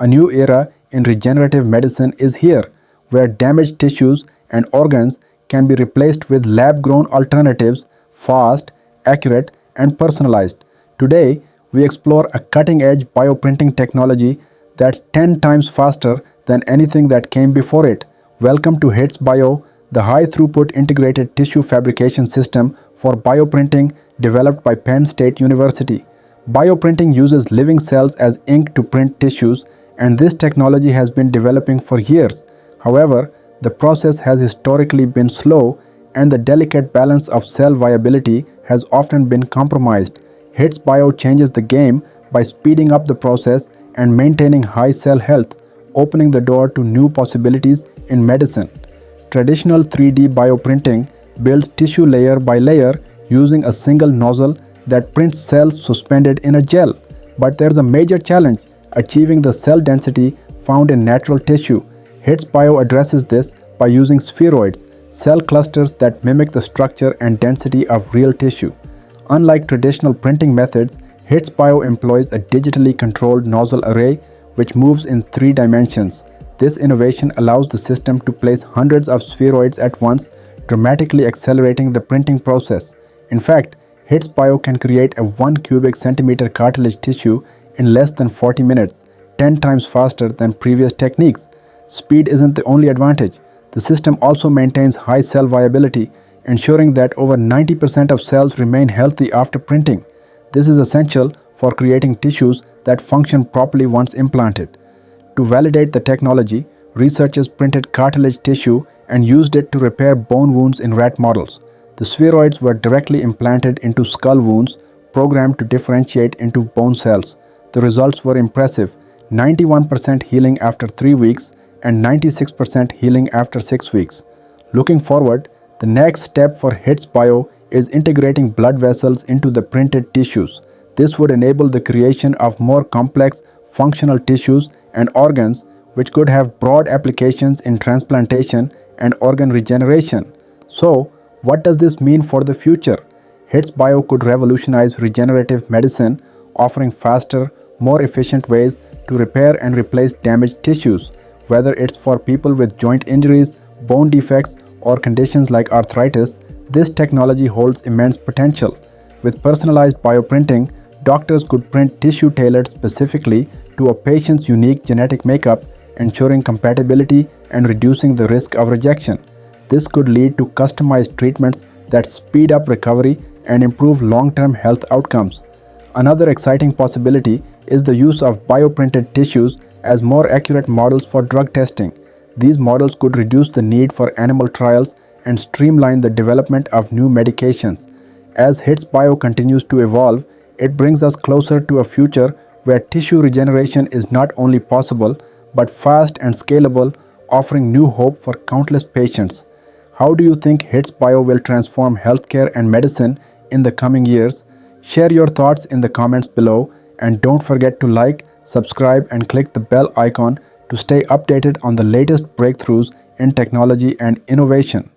A new era in regenerative medicine is here, where damaged tissues and organs can be replaced with lab-grown alternatives, fast, accurate, and personalized. Today, we explore a cutting-edge bioprinting technology that's 10 times faster than anything that came before it. Welcome to HITS Bio, the high-throughput integrated tissue fabrication system for bioprinting developed by Penn State University. Bioprinting uses living cells as ink to print tissues, and this technology has been developing for years. However, the process has historically been slow, and the delicate balance of cell viability has often been compromised. HITS Bio changes the game by speeding up the process and maintaining high cell health, opening the door to new possibilities in medicine. Traditional 3D bioprinting builds tissue layer by layer using a single nozzle that prints cells suspended in a gel. But there's a major challenge: achieving the cell density found in natural tissue. HITS Bio addresses this by using spheroids, cell clusters that mimic the structure and density of real tissue. Unlike traditional printing methods, HITS Bio employs a digitally controlled nozzle array which moves in 3 dimensions. This innovation allows the system to place hundreds of spheroids at once, dramatically accelerating the printing process. In fact, HITS Bio can create a 1 cubic centimeter cartilage tissue in less than 40 minutes, 10 times faster than previous techniques. Speed isn't the only advantage. The system also maintains high cell viability, ensuring that over 90% of cells remain healthy after printing. This is essential for creating tissues that function properly once implanted. To validate the technology, researchers printed cartilage tissue and used it to repair bone wounds in rat models. The spheroids were directly implanted into skull wounds, programmed to differentiate into bone cells. The results were impressive: 91% healing after 3 weeks and 96% healing after 6 weeks. Looking forward, the next step for HITS Bio is integrating blood vessels into the printed tissues. This would enable the creation of more complex, functional tissues and organs, which could have broad applications in transplantation and organ regeneration. So, what does this mean for the future? HITS Bio could revolutionize regenerative medicine, offering faster, more efficient ways to repair and replace damaged tissues. Whether it's for people with joint injuries, bone defects, or conditions like arthritis, this technology holds immense potential. With personalized bioprinting, doctors could print tissue tailored specifically to a patient's unique genetic makeup, ensuring compatibility and reducing the risk of rejection. This could lead to customized treatments that speed up recovery and improve long-term health outcomes. Another exciting possibility is the use of bioprinted tissues as more accurate models for drug testing. These models could reduce the need for animal trials and streamline the development of new medications. As HITS Bio continues to evolve, it brings us closer to a future where tissue regeneration is not only possible but fast and scalable, offering new hope for countless patients. How do you think HITS Bio will transform healthcare and medicine in the coming years? Share your thoughts in the comments below, and don't forget to like, subscribe, and click the bell icon to stay updated on the latest breakthroughs in technology and innovation.